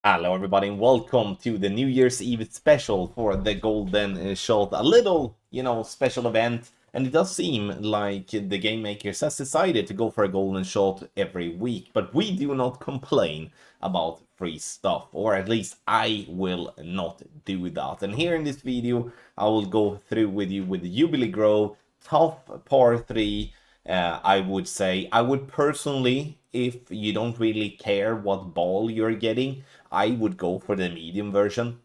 Hello everybody and welcome to the New Year's Eve special for the Golden Shot. A little, special event, and it does seem like the game makers has decided to go for a Golden Shot every week. But we do not complain about free stuff, or at least I will not do that. And here in this video, I will go through with you with the Jubilee Grove top par 3. I would say I would personally, if you don't really care what ball you're getting, I would go for the medium version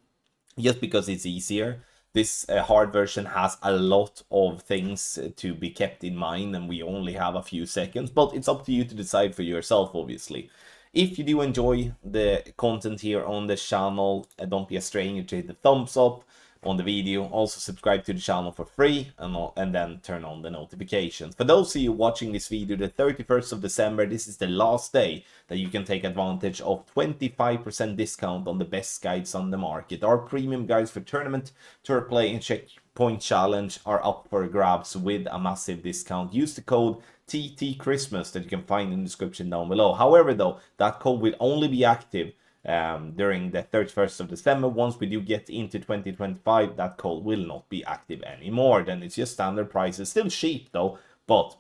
just because it's easier. This hard version has a lot of things to be kept in mind, and we only have a few seconds, but it's up to you to decide for yourself, obviously. If you do enjoy the content here on the channel, don't be a stranger to hit the thumbs up on the video. Also subscribe to the channel for free and then turn on the notifications. For those of you watching this video the 31st of December, this is the last day that you can take advantage of 25% discount on the best guides on the market. Our premium guides for tournament, tour play and checkpoint challenge are up for grabs with a massive discount. Use the code TT Christmas that you can find in the description down below. However though, that code will only be active during the 31st of December. Once we do get into 2025, that code will not be active anymore. Then it's just standard prices, still cheap though, but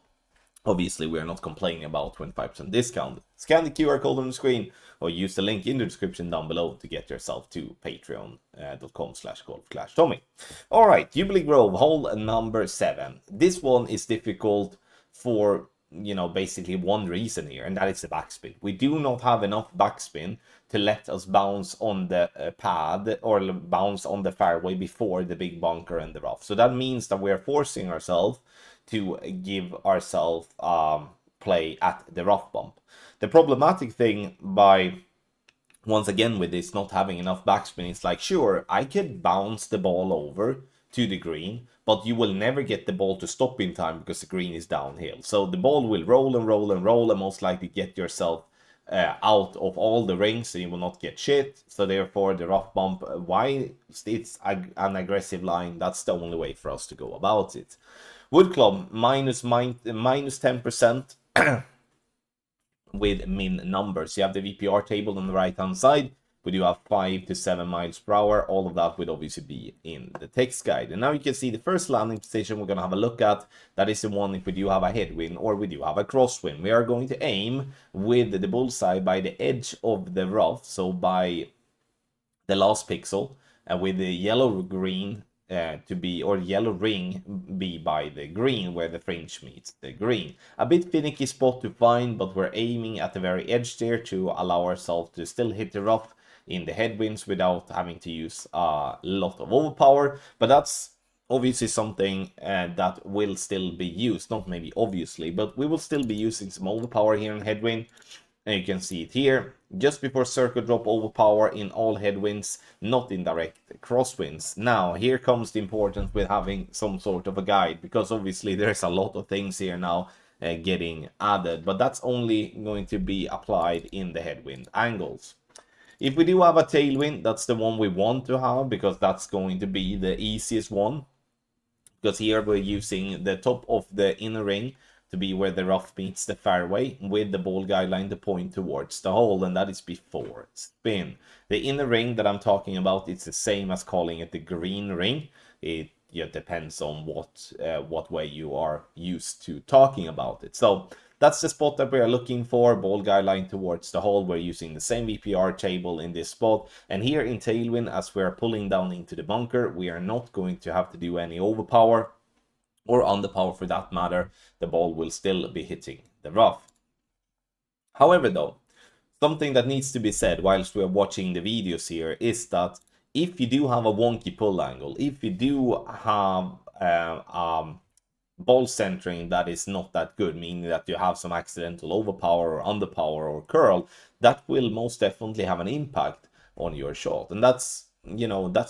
obviously we are not complaining about 25% discount. Scan the QR code on the screen or use the link in the description down below to get yourself to patreon.com/golf-tommy. All right, Jubilee Grove, hole number 7. This one is difficult for basically one reason here, and that is the backspin. We do not have enough backspin to let us bounce on the pad or bounce on the fairway before the big bunker and the rough. So that means that we are forcing ourselves to give ourselves play at the rough bump. The problematic thing by once again with this not having enough backspin, it's like, sure, I could bounce the ball over to the green, but you will never get the ball to stop in time because the green is downhill. So the ball will roll and roll and roll and most likely get yourself out of all the rings, and you will not get shit. So therefore the rough bump, why it's an aggressive line, that's the only way for us to go about it. Wood club minus 10% with min numbers. You have the VPR table on the right hand side. We do have 5 to 7 miles per hour. All of that would obviously be in the text guide. And now you can see the first landing position we're going to have a look at. That is the one if we do have a headwind or we do have a crosswind. We are going to aim with the bullseye by the edge of the rough, so by the last pixel, and with the yellow green to be, or yellow ring be by the green where the fringe meets the green. A bit finicky spot to find, but we're aiming at the very edge there to allow ourselves to still hit the rough in the headwinds without having to use a lot of overpower. But that's obviously something that will still be used, not maybe obviously, but we will still be using some overpower here in headwind. And you can see it here, just before circle drop overpower in all headwinds, not in direct crosswinds. Now, here comes the importance with having some sort of a guide, because obviously there's a lot of things here now getting added, but that's only going to be applied in the headwind angles. If we do have a tailwind, that's the one we want to have, because that's going to be the easiest one. Because here we're using the top of the inner ring to be where the rough meets the fairway, with the ball guideline to point towards the hole, and that is before spin. The inner ring that I'm talking about, it's the same as calling it the green ring. It depends on what way you are used to talking about it. So that's the spot that we are looking for, ball guideline towards the hole. We're using the same VPR table in this spot, and here in tailwind, as we are pulling down into the bunker, we are not going to have to do any overpower or underpower for that matter. The ball will still be hitting the rough. However though, something that needs to be said whilst we are watching the videos here is that if you do have a wonky pull angle, if you do have ball centering that is not that good, meaning that you have some accidental overpower or underpower or curl, that will most definitely have an impact on your shot. And that's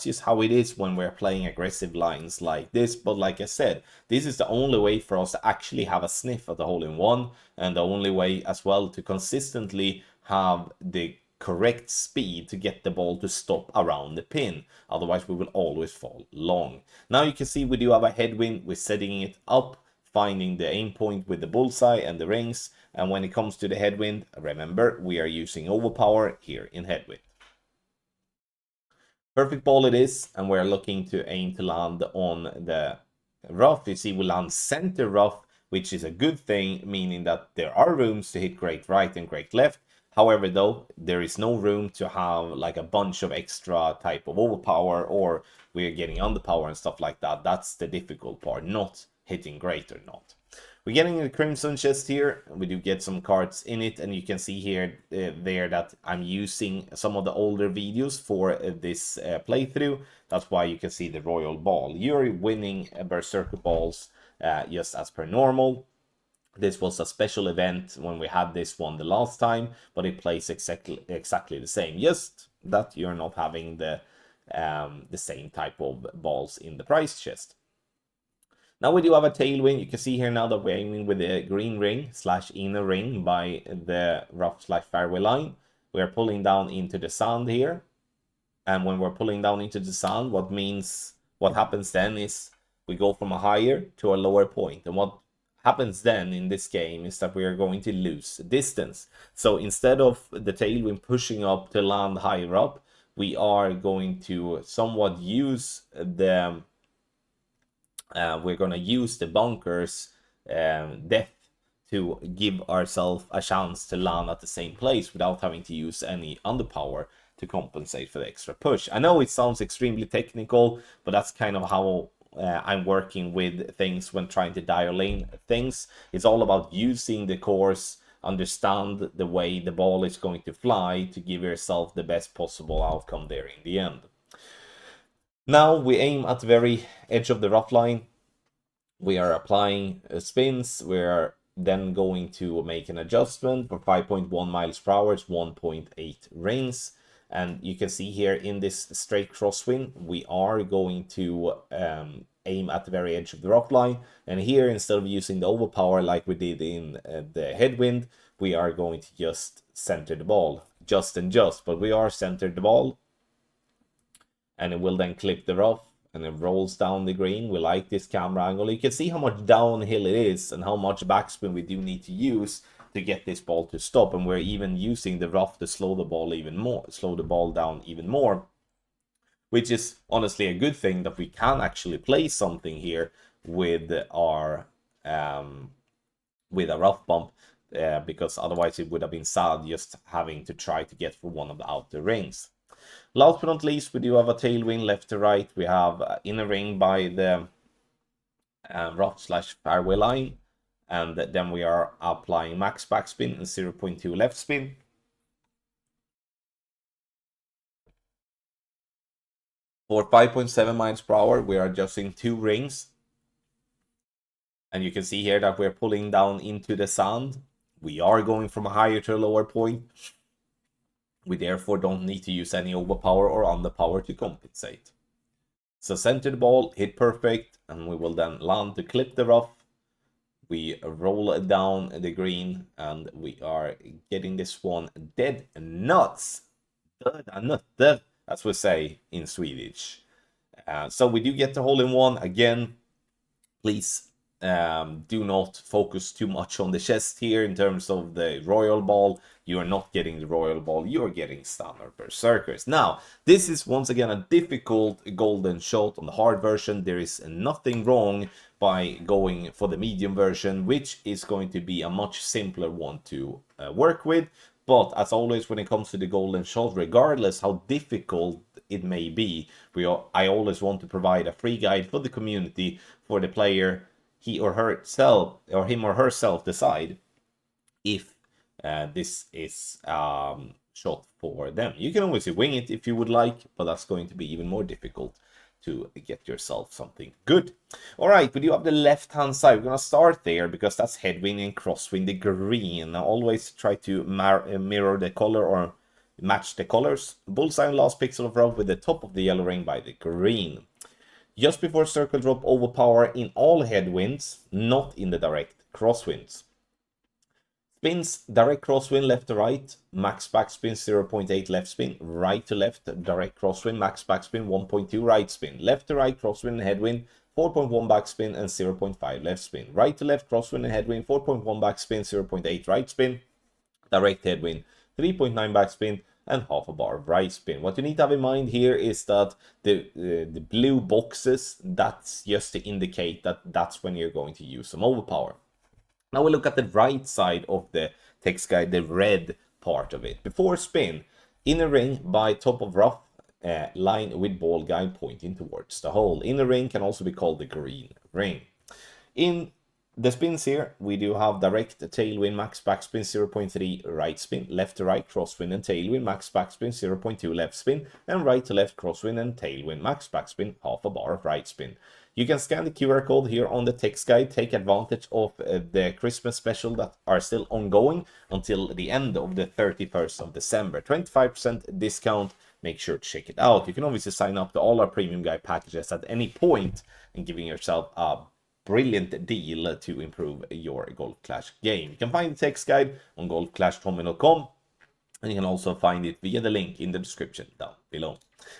just how it is when we're playing aggressive lines like this. But like I said, this is the only way for us to actually have a sniff at the hole-in-one, and the only way as well to consistently have the correct speed to get the ball to stop around the pin. Otherwise we will always fall long. Now you can see we do have a headwind. We're setting it up finding the aim point with the bullseye and the rings. And when it comes to the headwind, remember, we are using overpower here in headwind. Perfect ball it is, and we're looking to aim to land on the rough. You see, we land center rough, which is a good thing, meaning that there are rooms to hit great right and great left. However, though, there is no room to have like a bunch of extra type of overpower, or we're getting underpower and stuff like that. That's the difficult part, not hitting great or not. We're getting a Crimson chest here. We do get some cards in it, and you can see here there that I'm using some of the older videos for this playthrough. That's why you can see the Royal Ball. You're winning Berserker Balls just as per normal. This was a special event when we had this one the last time, but it plays exactly the same. Just that you're not having the same type of balls in the prize chest. Now we do have a Tailwind. You can see here now that we're aiming with the green ring / inner ring by the rough / fairway line. We are pulling down into the sand here. And when we're pulling down into the sand, what happens then is we go from a higher to a lower point. And what happens then in this game is that we are going to lose distance. So instead of the Tailwind pushing up to land higher up, we are going to somewhat use the we're going to use the bunker's depth to give ourselves a chance to land at the same place without having to use any underpower to compensate for the extra push. I know it sounds extremely technical, but that's kind of how I'm working with things when trying to dial in things. It's all about using the course, understand the way the ball is going to fly to give yourself the best possible outcome there in the end. Now we aim at the very edge of the rough line. We are applying spins. We are then going to make an adjustment for 5.1 miles per hour, 1.8 rings. And you can see here in this straight crosswind, we are going to aim at the very edge of the rough line. And here, instead of using the overpower like we did in the headwind, we are going to just center the ball. Just, but we are centered the ball. And it will then clip the rough, and it rolls down the green. We like this camera angle. You can see how much downhill it is and how much backspin we do need to use to get this ball to stop. And we're even using the rough to slow the ball even more, slow the ball down even more, which is honestly a good thing that we can actually play something here with our rough bump, because otherwise it would have been sad just having to try to get for one of the outer rings. Last but not least, we do have a Tailwind left to right. We have inner ring by the rough / fairway line. And then we are applying max backspin and 0.2 left spin. For 5.7 miles per hour, we are adjusting 2 rings. And you can see here that we're pulling down into the sand. We are going from a higher to a lower point. We therefore don't need to use any overpower or underpower to compensate. So center the ball, hit perfect, and we will then land to clip the rough. We roll down the green, and we are getting this one dead nuts. As we say in Swedish. So we do get the hole in one. Again, please do not focus too much on the chest here in terms of the royal ball. You are not getting the royal ball, you are getting standard berserkers. Now, this is once again a difficult golden shot on the hard version. There is nothing wrong by going for the medium version, which is going to be a much simpler one to work with. But as always, when it comes to the golden shot, regardless how difficult it may be, I always want to provide a free guide for the community, for the player, him or herself decide if this is shot for them. You can always wing it if you would like, but that's going to be even more difficult to get yourself something good. All right, we do have the left-hand side. We're going to start there because that's headwind and crosswind, the green. Now, always try to mirror the color or match the colors. Bullseye and last pixel of rough with the top of the yellow ring by the green. Just before circle drop, overpower in all headwinds, not in the direct crosswinds. Spins, direct crosswind left to right, max backspin 0.8 left spin, right to left, direct crosswind, max backspin 1.2 right spin, left to right crosswind headwind, 4.1 backspin, and 0.5 left spin. Right to left crosswind and headwind, 4.1 backspin, 0.8 right spin. Direct headwind, 3.9 backspin, and half a bar of right spin. What you need to have in mind here is that the blue boxes, that's just to indicate that that's when you're going to use some overpower. Now we look at the right side of the text guide, the red part of it. Before spin, inner ring by top of rough, line with ball guide pointing towards the hole. Inner ring can also be called the green ring. In the spins here, we do have direct tailwind, max backspin, 0.3 right spin, left to right crosswind and tailwind, max backspin, 0.2 left spin, and right to left crosswind and tailwind, max backspin, half a bar of right spin. You can scan the QR code here on the text guide, take advantage of the Christmas special that are still ongoing until the end of the 31st of December. 25% discount. Make sure to check it out. You can obviously sign up to all our premium guide packages at any point and giving yourself a brilliant deal to improve your Golf Clash game. You can find the text guide on golfclashtommy.com, and you can also find it via the link in the description down below.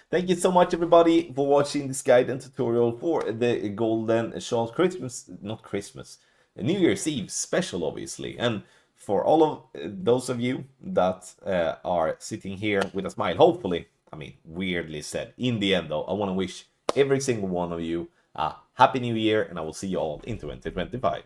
Thank you so much, everybody, for watching this guide and tutorial for the Golden Shot New Year's Eve special, obviously. And for all of those of you that are sitting here with a smile, hopefully, I mean, weirdly said, in the end though, I want to wish every single one of you a Happy New Year, and I will see you all in 2025.